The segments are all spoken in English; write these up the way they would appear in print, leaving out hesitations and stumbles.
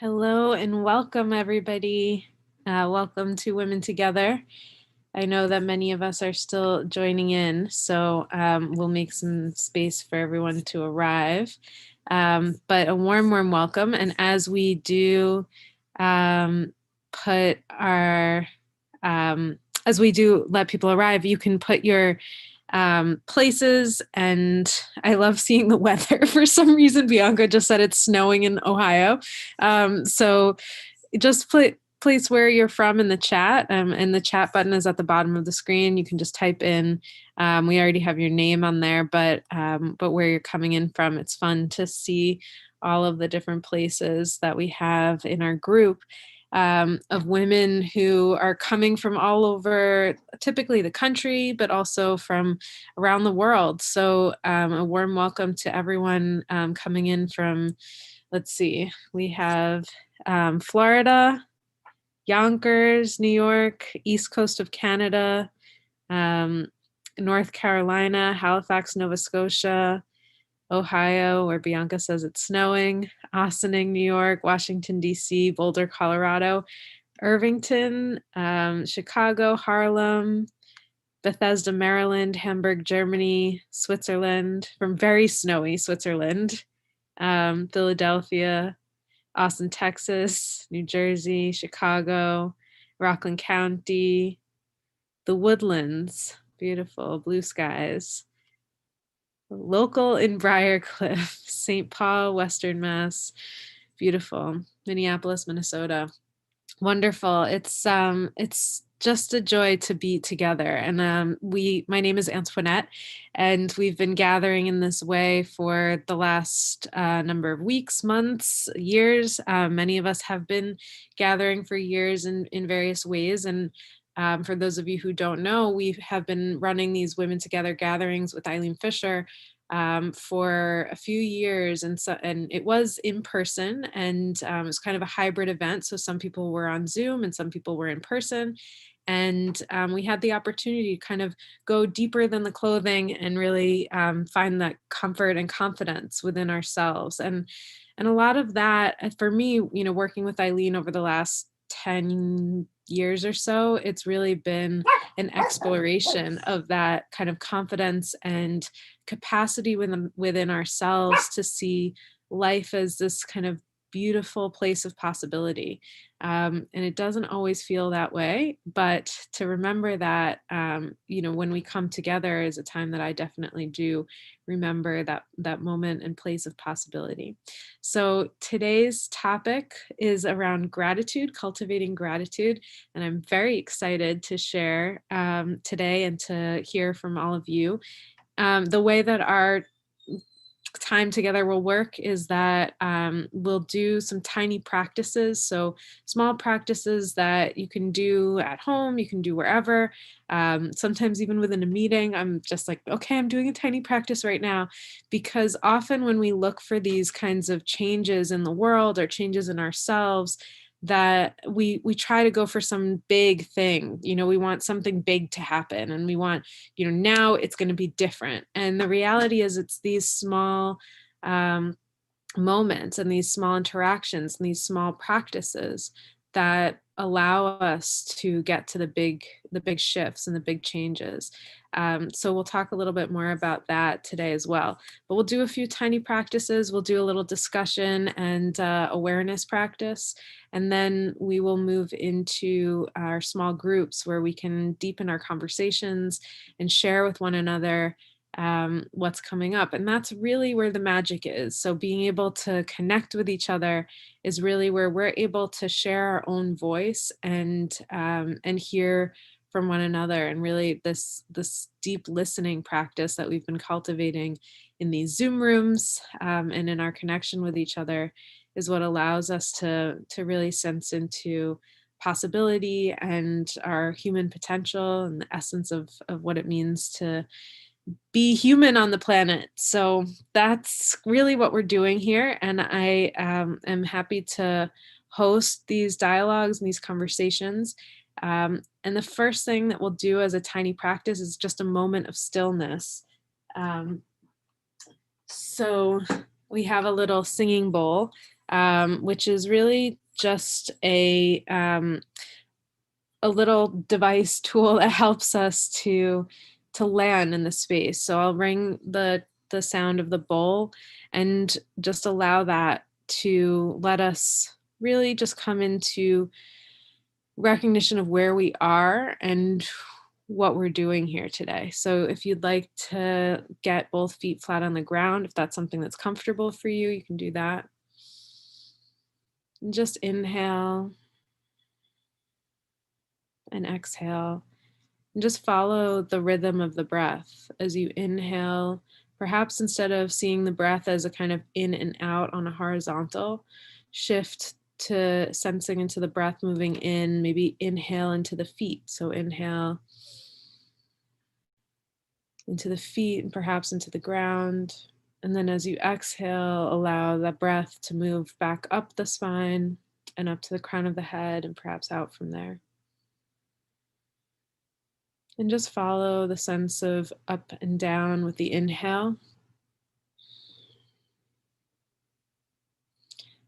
Hello and welcome, everybody. Welcome to Women Together. I know that many of us are still joining in, so we'll make some space for everyone to arrive. But a warm welcome. And as we do put our, as we do let people arrive, you can put your places, and I love seeing the weather. For some reason, Bianca just said it's snowing in Ohio. So just place where you're from in the chat, and the chat button is at the bottom of the screen. You can just type in, we already have your name on there, but where you're coming in from. It's fun to see all of the different places that we have in our group. Of women who are coming from all over, typically the country, but also from around the world. So a warm welcome to everyone coming in from, let's see, we have Florida, Yonkers, New York, East Coast of Canada, North Carolina, Halifax, Nova Scotia, Ohio, where Bianca says it's snowing, Ossining, New York, Washington, D.C., Boulder, Colorado, Irvington, Chicago, Harlem, Bethesda, Maryland, Hamburg, Germany, Switzerland, from very snowy Switzerland, Philadelphia, Austin, Texas, New Jersey, Chicago, Rockland County, the Woodlands, beautiful blue skies, local in Briarcliff, St. Paul, Western Mass, beautiful, Minneapolis, Minnesota. Wonderful. It's just a joy to be together. And my name is Antoinette, and we've been gathering in this way for the last number of weeks, months, years. Many of us have been gathering for years in various ways. And for those of you who don't know, we have been running these Women Together gatherings with Eileen Fisher for a few years, and it was in person, and it was kind of a hybrid event. So some people were on Zoom and some people were in person, and we had the opportunity to kind of go deeper than the clothing and really find that comfort and confidence within ourselves. And a lot of that, for me, working with Eileen over the last 10 years or so, it's really been an exploration of that kind of confidence and capacity within ourselves to see life as this kind of beautiful place of possibility. And it doesn't always feel that way, but to remember that, when we come together is a time that I definitely do remember that moment and place of possibility. So today's topic is around gratitude, cultivating gratitude. And I'm very excited to share today and to hear from all of you. The way that our time together will work is that we'll do some tiny practices. So small practices that you can do at home, you can do wherever. Sometimes even within a meeting, I'm just like, okay, I'm doing a tiny practice right now. Because often when we look for these kinds of changes in the world or changes in ourselves, that we try to go for some big thing. We want something big to happen, and we want, now it's going to be different. And the reality is it's these small moments and these small interactions and these small practices that allow us to get to the big shifts and the big changes. So we'll talk a little bit more about that today as well. But we'll do a few tiny practices. We'll do a little discussion and awareness practice. And then we will move into our small groups where we can deepen our conversations and share with one another what's coming up. And that's really where the magic is. So being able to connect with each other is really where we're able to share our own voice and hear from one another. And really this deep listening practice that we've been cultivating in these Zoom rooms and in our connection with each other is what allows us to really sense into possibility and our human potential and the essence of what it means to be human on the planet. So that's really what we're doing here. And I am happy to host these dialogues and these conversations. And the first thing that we'll do as a tiny practice is just a moment of stillness. So we have a little singing bowl. which is really just a little device tool that helps us to land in the space. So I'll ring the sound of the bowl and just allow that to let us really just come into recognition of where we are and what we're doing here today. So if you'd like to get both feet flat on the ground, if that's something that's comfortable for you, you can do that. And just inhale and exhale. And just follow the rhythm of the breath as you inhale. Perhaps instead of seeing the breath as a kind of in and out on a horizontal, shift to sensing into the breath moving in, maybe inhale into the feet. So inhale into the feet and perhaps into the ground. And then as you exhale, allow that breath to move back up the spine and up to the crown of the head and perhaps out from there. And just follow the sense of up and down with the inhale.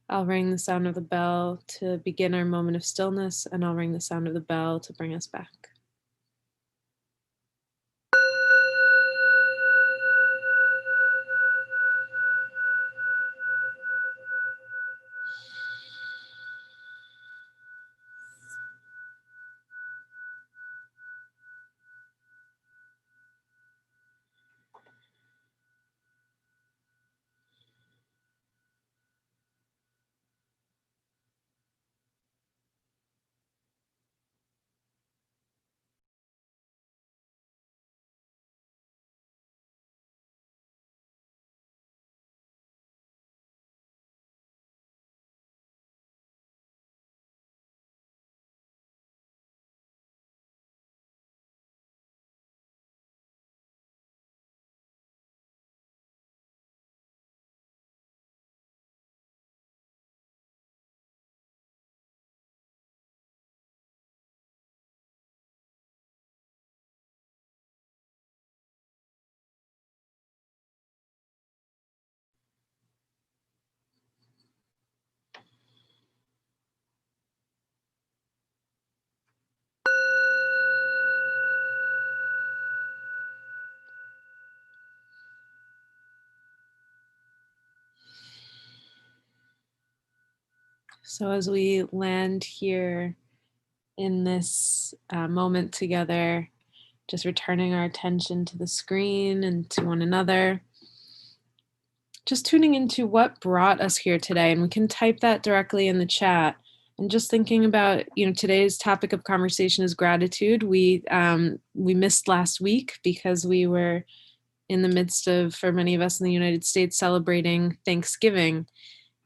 I'll ring the sound of the bell to begin our moment of stillness, and I'll ring the sound of the bell to bring us back. So as we land here in this moment together, just returning our attention to the screen and to one another, just tuning into what brought us here today. And we can type that directly in the chat. And just thinking about, today's topic of conversation is gratitude. We missed last week because we were in the midst of, for many of us in the United States, celebrating Thanksgiving.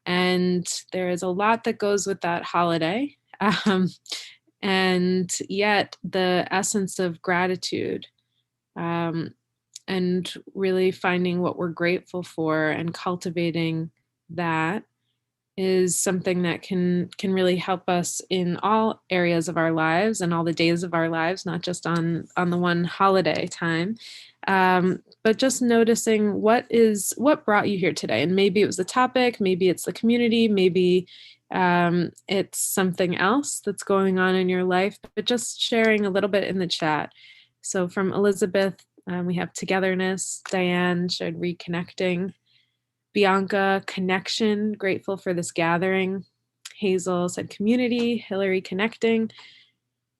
And there is a lot that goes with that holiday. And yet the essence of gratitude, and really finding what we're grateful for and cultivating that is something that can really help us in all areas of our lives and all the days of our lives, not just on the one holiday time. But just noticing what brought you here today. And maybe it was the topic, maybe it's the community, maybe it's something else that's going on in your life, but just sharing a little bit in the chat. So from Elizabeth, we have togetherness. Diane shared reconnecting. Bianca, connection, grateful for this gathering. Hazel said community. Hillary, connecting.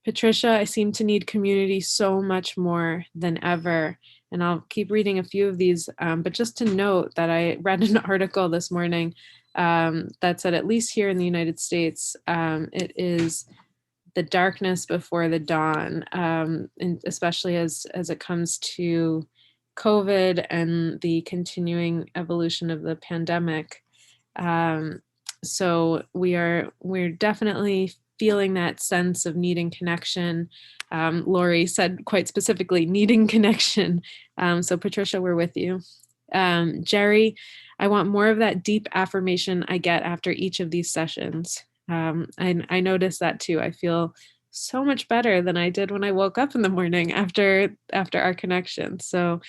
Patricia, I seem to need community so much more than ever. And I'll keep reading a few of these, but just to note that I read an article this morning that said, at least here in the United States, it is the darkness before the dawn, and especially as it comes to COVID and the continuing evolution of the pandemic. So we're definitely feeling that sense of needing connection. Lori said quite specifically, needing connection. So Patricia, we're with you. Jerry, I want more of that deep affirmation I get after each of these sessions. I noticed that too. I feel so much better than I did when I woke up in the morning after our connection. So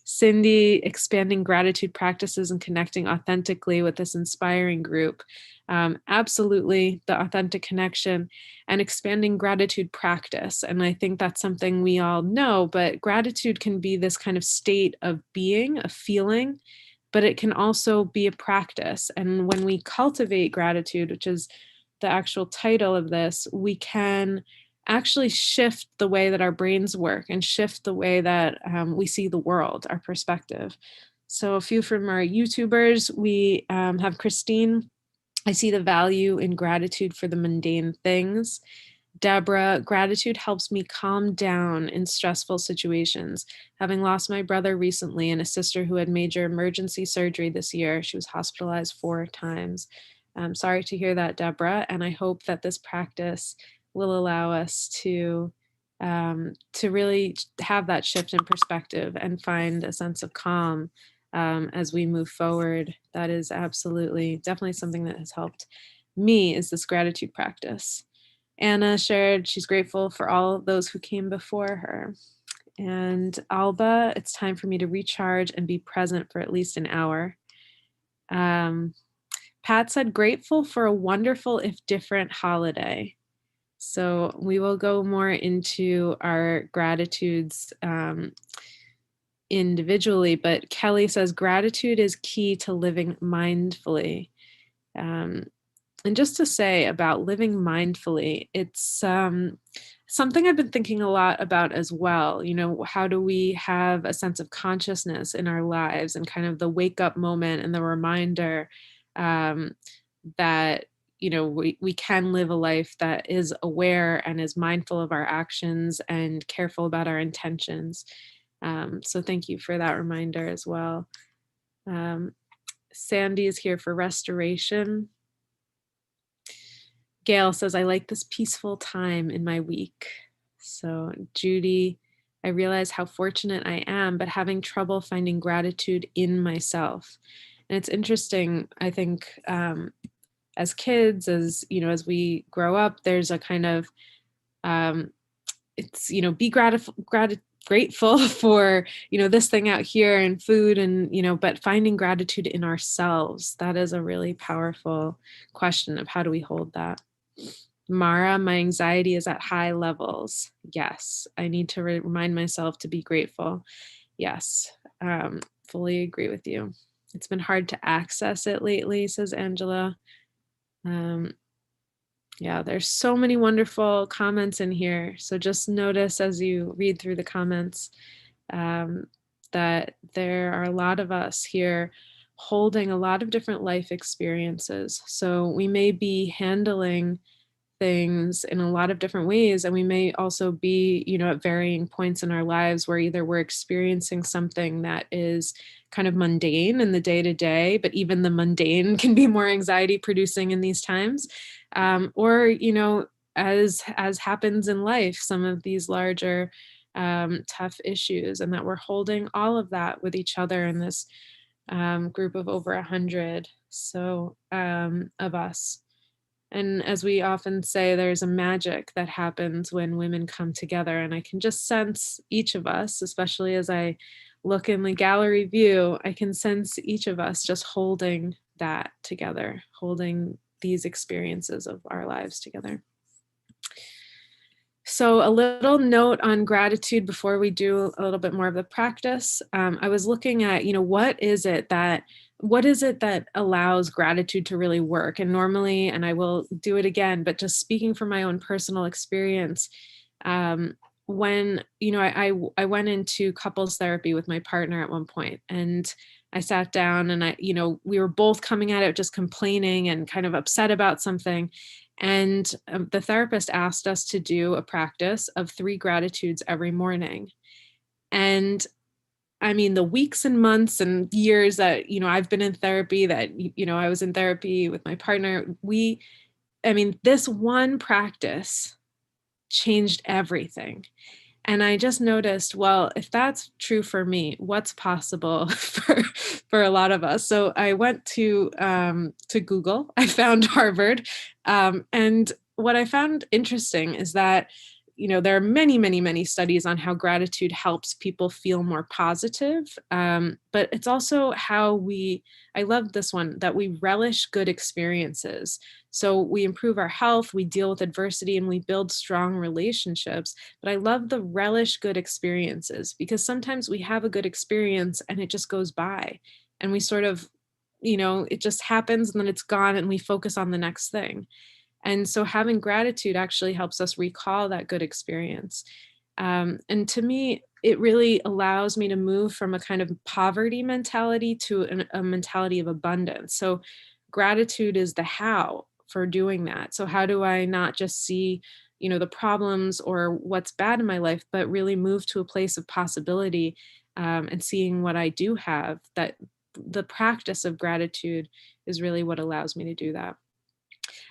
Cindy, expanding gratitude practices and connecting authentically with this inspiring group. Absolutely, the authentic connection and expanding gratitude practice. And I think that's something we all know, but gratitude can be this kind of state of being, a feeling, but it can also be a practice. And when we cultivate gratitude, which is the actual title of this, we can actually shift the way that our brains work and shift the way that we see the world, our perspective. So a few from our YouTubers, we have Christine. I see the value in gratitude for the mundane things. Deborah, gratitude helps me calm down in stressful situations. Having lost my brother recently and a sister who had major emergency surgery this year, she was hospitalized 4 times. I'm sorry to hear that, Deborah, and I hope that this practice will allow us to really have that shift in perspective and find a sense of calm as we move forward. That is absolutely, definitely something that has helped me, is this gratitude practice. Anna shared she's grateful for all those who came before her. And Alba, it's time for me to recharge and be present for at least an hour. Pat said, grateful for a wonderful, if different, holiday. So we will go more into our gratitudes individually, but Kelly says, gratitude is key to living mindfully. And just to say about living mindfully, it's something I've been thinking a lot about as well. You know, how do we have a sense of consciousness in our lives and kind of the wake up moment and the reminder that, you know, we can live a life that is aware and is mindful of our actions and careful about our intentions. So thank you for that reminder as well. Sandy is here for restoration. Gail says, I like this peaceful time in my week. So Judy, I realize how fortunate I am, but having trouble finding gratitude in myself. And it's interesting, I think, as kids, as you know, as we grow up, there's a kind of it's, you know, be grateful for, you know, this thing out here and food and, you know, but finding gratitude in ourselves, that is a really powerful question of how do we hold that. Mara, my anxiety is at high levels. Yes, I need to remind myself to be grateful. Yes, fully agree with you. It's been hard to access it lately, says Angela. Yeah, there's so many wonderful comments in here. So just notice as you read through the comments that there are a lot of us here holding a lot of different life experiences. So we may be handling things in a lot of different ways, and we may also be, you know, at varying points in our lives where either we're experiencing something that is kind of mundane in the day to day, but even the mundane can be more anxiety producing in these times, or, you know, as happens in life, some of these larger tough issues, and that we're holding all of that with each other in this group of over 100 of us. And as we often say, there's a magic that happens when women come together. And I can just sense each of us, especially as I look in the gallery view, I can sense each of us just holding that together, holding these experiences of our lives together. So a little note on gratitude before we do a little bit more of the practice. I was looking at, you know, what is it that allows gratitude to really work? And normally, and I will do it again, but just speaking from my own personal experience, when, you know, I went into couples therapy with my partner at one point, and I sat down and you know, we were both coming at it just complaining and kind of upset about something. And the therapist asked us to do a practice of 3 gratitudes every morning. And I mean, the weeks and months and years that, you know, I've been in therapy, that, you know, I was in therapy with my partner, this one practice changed everything. And I just noticed, well, if that's true for me, what's possible for a lot of us? So I went to Google. I found Harvard, and what I found interesting is that there are many, many, many studies on how gratitude helps people feel more positive. But it's also how I love this one, that we relish good experiences. So we improve our health, we deal with adversity, and we build strong relationships. But I love the relish good experiences, because sometimes we have a good experience and it just goes by, and we sort of, it just happens and then it's gone and we focus on the next thing. And so having gratitude actually helps us recall that good experience. And to me, it really allows me to move from a kind of poverty mentality to a mentality of abundance. So gratitude is the how for doing that. So how do I not just see, the problems or what's bad in my life, but really move to a place of possibility, and seeing what I do have? That the practice of gratitude is really what allows me to do that.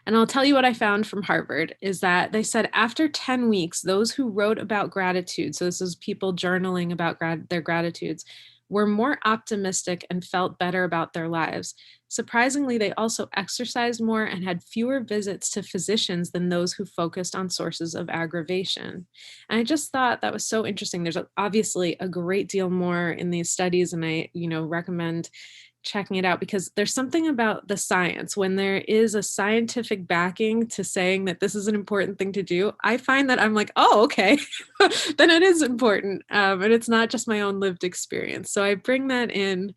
And I'll tell you what I found from Harvard is that they said after 10 weeks, those who wrote about gratitude, so this is people journaling about their gratitudes, were more optimistic and felt better about their lives. Surprisingly, they also exercised more and had fewer visits to physicians than those who focused on sources of aggravation. And I just thought that was so interesting. There's obviously a great deal more in these studies, and I, recommend checking it out, because there's something about the science when there is a scientific backing to saying that this is an important thing to do. I find that I'm like, oh, okay, then it is important, and it's not just my own lived experience. So I bring that in.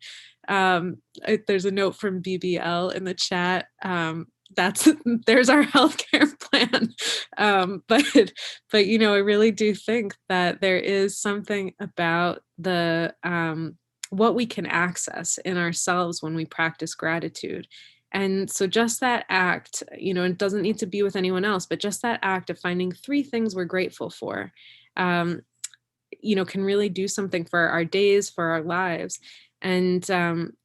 There's a note from BBL in the chat. There's our healthcare plan. But I really do think that there is something about the what we can access in ourselves when we practice gratitude. And so just that act, it doesn't need to be with anyone else, but just that act of finding 3 things we're grateful for, um, can really do something for our days, for our lives. And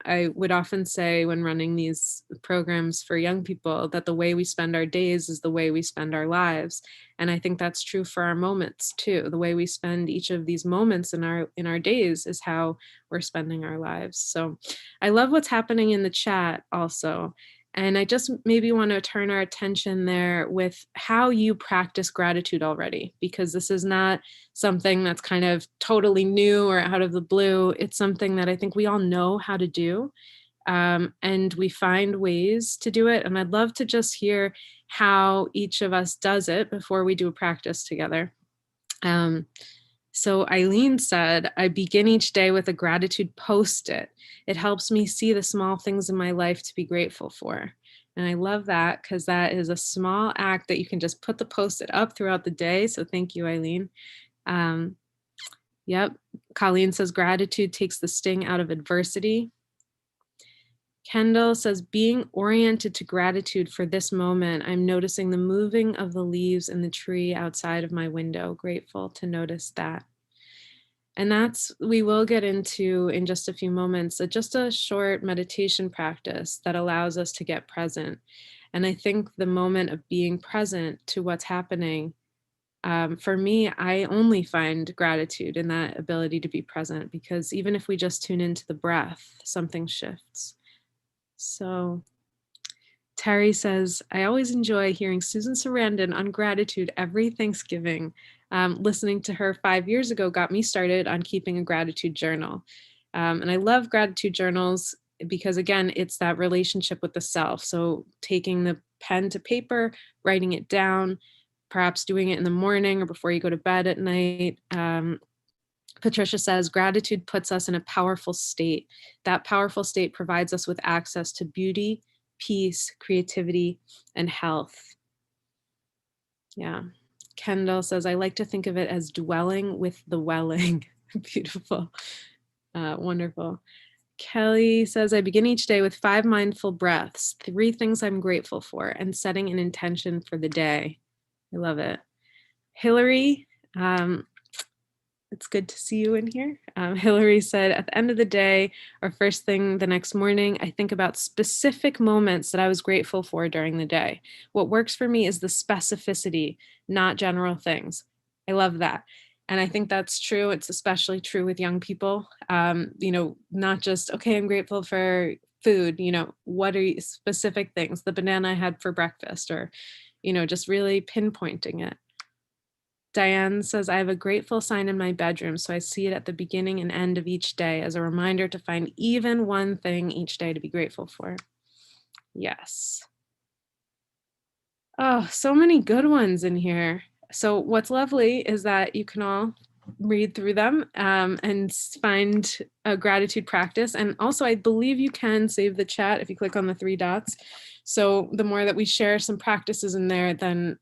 I would often say when running these programs for young people that the way we spend our days is the way we spend our lives. And I think that's true for our moments too. The way we spend each of these moments in our days is how we're spending our lives. So I love what's happening in the chat also. And I just maybe want to turn our attention there with how you practice gratitude already, because this is not something that's kind of totally new or out of the blue. It's something that I think we all know how to do, and we find ways to do it. And I'd love to just hear how each of us does it before we do a practice together. So Eileen said, I begin each day with a gratitude Postit. It helps me see the small things in my life to be grateful for. And I love that, because that is a small act that you can just put the Postit up throughout the day. So thank you, Eileen. Yep. Colleen says, gratitude takes the sting out of adversity. Kendall says, being oriented to gratitude for this moment, I'm noticing the moving of the leaves in the tree outside of my window. Grateful to notice that. And we will get into in just a few moments, just a short meditation practice that allows us to get present. And I think the moment of being present to what's happening, for me, I only find gratitude in that ability to be present, because even if we just tune into the breath, something shifts. So Terry says, I always enjoy hearing Susan Sarandon on gratitude every Thanksgiving. Listening to her 5 years ago got me started on keeping a gratitude journal. And I love gratitude journals because, again, it's that relationship with the self. So taking the pen to paper, writing it down, perhaps doing it in the morning or before you go to bed at night. Patricia says, gratitude puts us in a powerful state. That powerful state provides us with access to beauty, peace, creativity, and health. Yeah. Kendall says, I like to think of it as dwelling with the welling. Beautiful. Wonderful. Kelly says, I begin each day with 5 mindful breaths, 3 things I'm grateful for, and setting an intention for the day. I love it. Hillary, it's good to see you in here. Hillary said, at the end of the day, or first thing the next morning, I think about specific moments that I was grateful for during the day. What works for me is the specificity, not general things. I love that. And I think that's true. It's especially true with young people. Not just, okay, I'm grateful for food, what are specific things, the banana I had for breakfast, or, just really pinpointing it. Diane says, I have a grateful sign in my bedroom, so I see it at the beginning and end of each day as a reminder to find even one thing each day to be grateful for. Yes. Oh, so many good ones in here. So what's lovely is that you can all read through them and find a gratitude practice. And also, I believe you can save the chat if you click on the three dots. So the more that we share some practices in there, then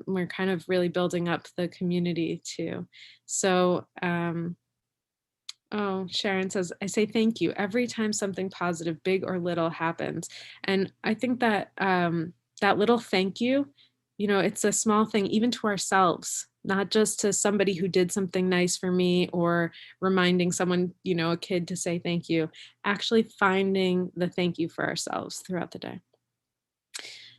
we're kind of really building up the community too. So oh, Sharon says, I say thank you every time something positive, big or little, happens. And I think that that little thank you, you know, it's a small thing, even to ourselves, not just to somebody who did something nice for me or reminding someone, you know, a kid to say thank you, actually finding the thank you for ourselves throughout the day.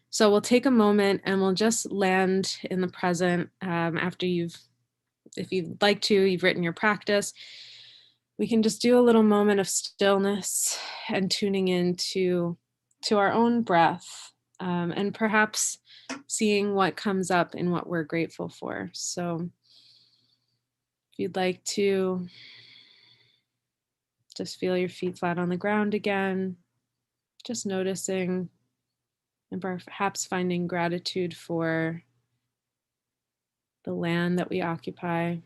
So we'll take a moment and we'll just land in the present after if you'd like to, you've written your practice. We can just do a little moment of stillness and tuning into our own breath, and perhaps seeing what comes up in what we're grateful for. So if you'd like to just feel your feet flat on the ground again, just noticing and perhaps finding gratitude for the land that we occupy.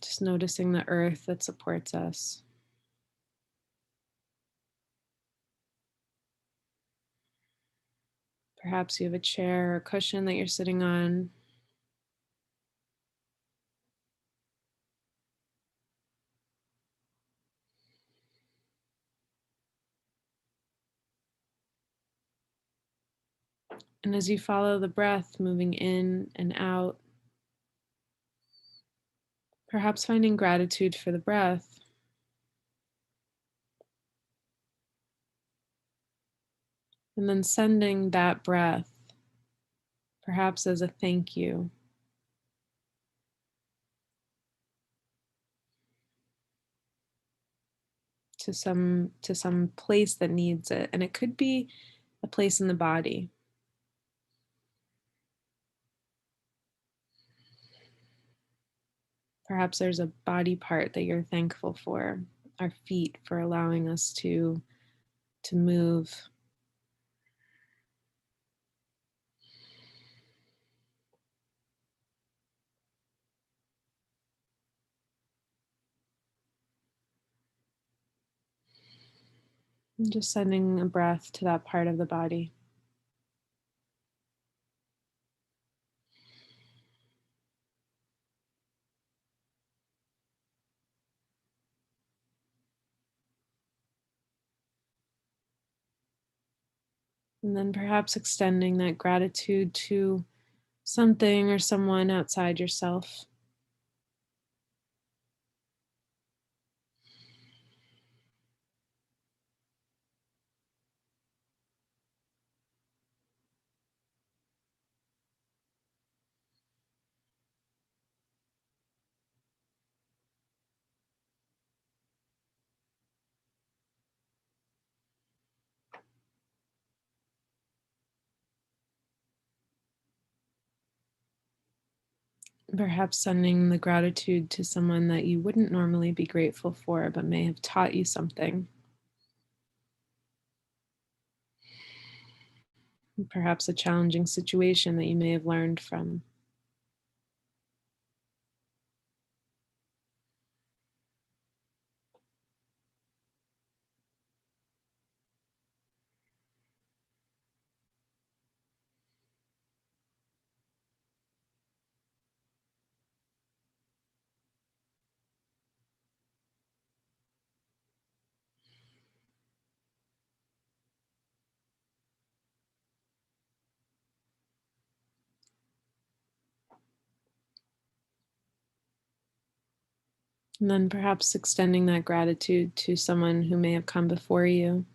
Just noticing the earth that supports us. Perhaps you have a chair or cushion that you're sitting on. And as you follow the breath moving in and out, perhaps finding gratitude for the breath, and then sending that breath, perhaps as a thank you, to some place that needs it. And it could be a place in the body. Perhaps there's a body part that you're thankful for, our feet for allowing us to move. And just sending a breath to that part of the body. And then perhaps extending that gratitude to something or someone outside yourself. Perhaps sending the gratitude to someone that you wouldn't normally be grateful for, but may have taught you something. Perhaps a challenging situation that you may have learned from. And then perhaps extending that gratitude to someone who may have come before you.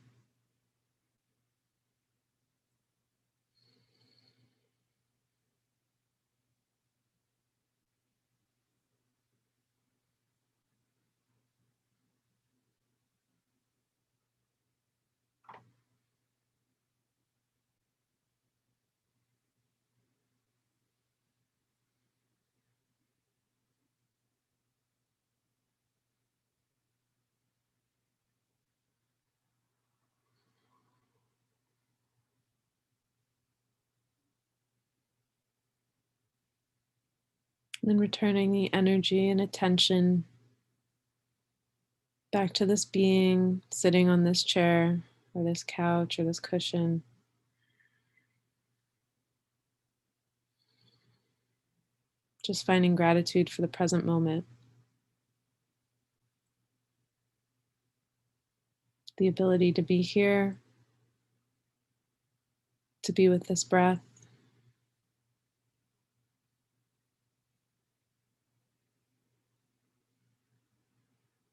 And then returning the energy and attention back to this being sitting on this chair or this couch or this cushion. Just finding gratitude for the present moment. The ability to be here, to be with this breath.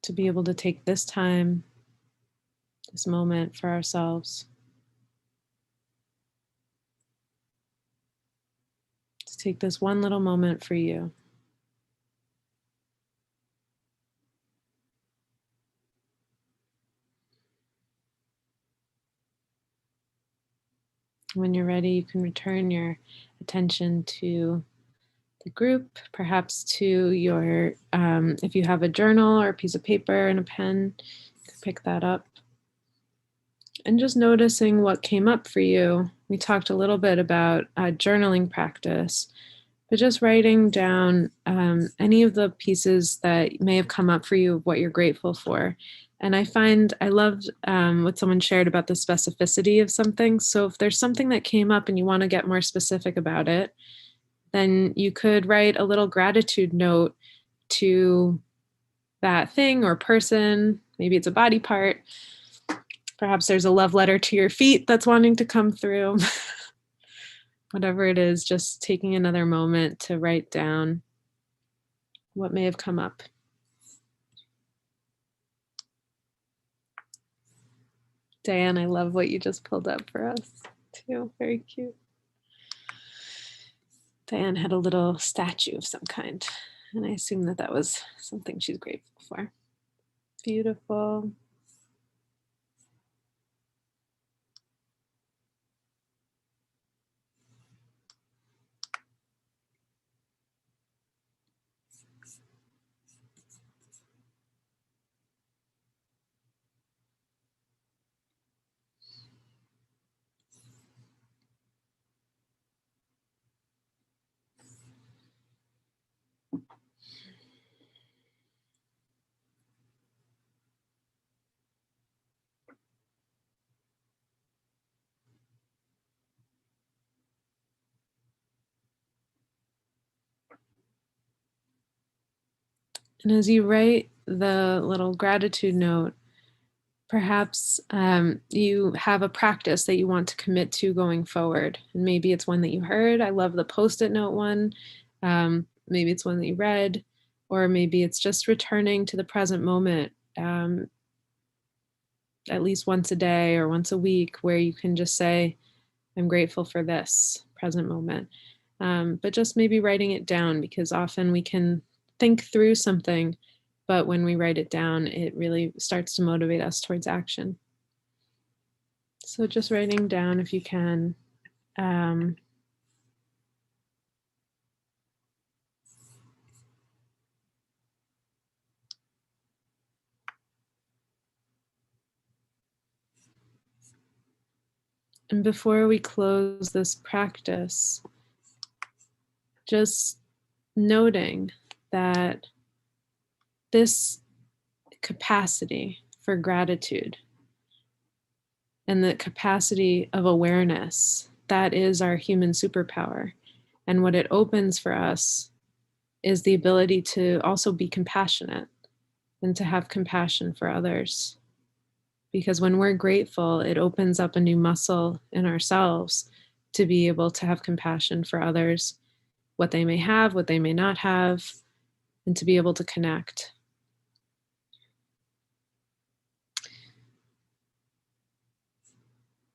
To be able to take this time, this moment for ourselves. To take this one little moment for you. When you're ready, you can return your attention to the group, perhaps to your, if you have a journal or a piece of paper and a pen, you can pick that up. And just noticing what came up for you. We talked a little bit about a journaling practice, but just writing down any of the pieces that may have come up for you of what you're grateful for. And I loved what someone shared about the specificity of something. So if there's something that came up and you want to get more specific about it, then you could write a little gratitude note to that thing or person. Maybe it's a body part. Perhaps there's a love letter to your feet that's wanting to come through. Whatever it is, just taking another moment to write down what may have come up. Diane, I love what you just pulled up for us too. Very cute. Diane had a little statue of some kind, and I assume that that was something she's grateful for. Beautiful. And as you write the little gratitude note, perhaps you have a practice that you want to commit to going forward. And maybe it's one that you heard. I love the Post-it note one. Maybe it's one that you read, or maybe it's just returning to the present moment at least once a day or once a week, where you can just say, I'm grateful for this present moment. But just maybe writing it down, because often we can think through something, but when we write it down, it really starts to motivate us towards action. So just writing down, if you can, and before we close this practice, just noting that this capacity for gratitude and the capacity of awareness, that is our human superpower. And what it opens for us is the ability to also be compassionate and to have compassion for others. Because when we're grateful, it opens up a new muscle in ourselves to be able to have compassion for others, what they may have, what they may not have, and to be able to connect.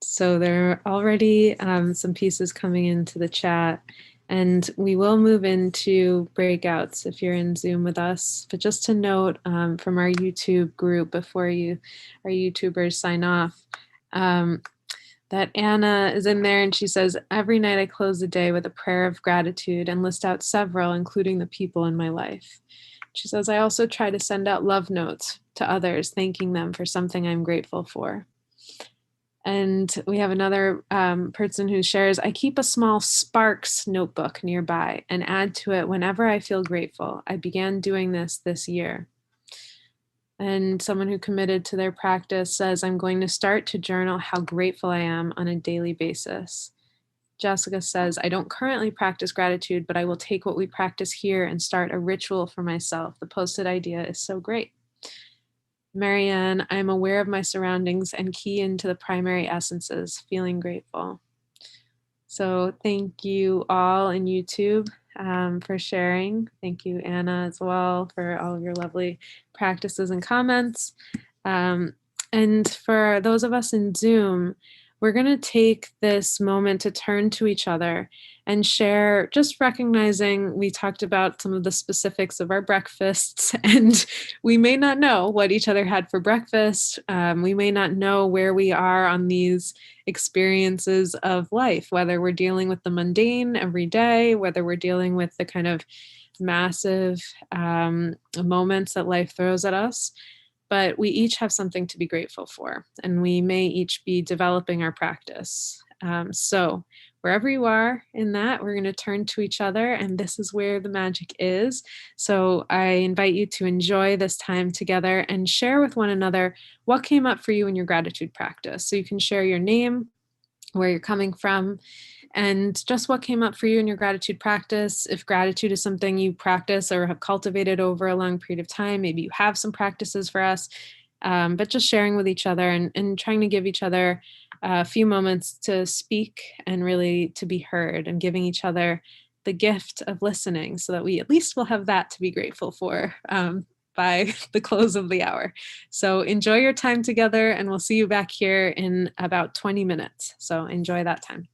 So there are already some pieces coming into the chat, and we will move into breakouts if you're in Zoom with us. But just to note from our YouTube group before our YouTubers sign off, that Anna is in there and she says, every night I close the day with a prayer of gratitude and list out several, including the people in my life. She says, I also try to send out love notes to others, thanking them for something I'm grateful for. And we have another person who shares, I keep a small Sparks notebook nearby and add to it whenever I feel grateful. I began doing this year. And someone who committed to their practice says, I'm going to start to journal how grateful I am on a daily basis. Jessica says, I don't currently practice gratitude, but I will take what we practice here and start a ritual for myself. The Postit idea is so great. Marianne, I'm aware of my surroundings and key into the primary essences, feeling grateful. So thank you all in YouTube for sharing. Thank you, Anna, as well, for all of your lovely practices and comments. And for those of us in Zoom, we're going to take this moment to turn to each other and share, just recognizing we talked about some of the specifics of our breakfasts, and we may not know what each other had for breakfast. We may not know where we are on these experiences of life, whether we're dealing with the mundane every day, whether we're dealing with the kind of massive moments that life throws at us. But we each have something to be grateful for, and we may each be developing our practice. So wherever you are in that, we're going to turn to each other, and this is where the magic is. So I invite you to enjoy this time together and share with one another what came up for you in your gratitude practice. So you can share your name, where you're coming from, and just what came up for you in your gratitude practice. If gratitude is something you practice or have cultivated over a long period of time, maybe you have some practices for us, but just sharing with each other and trying to give each other a few moments to speak and really to be heard, and giving each other the gift of listening so that we at least will have that to be grateful for by the close of the hour. So enjoy your time together, and we'll see you back here in about 20 minutes. So enjoy that time.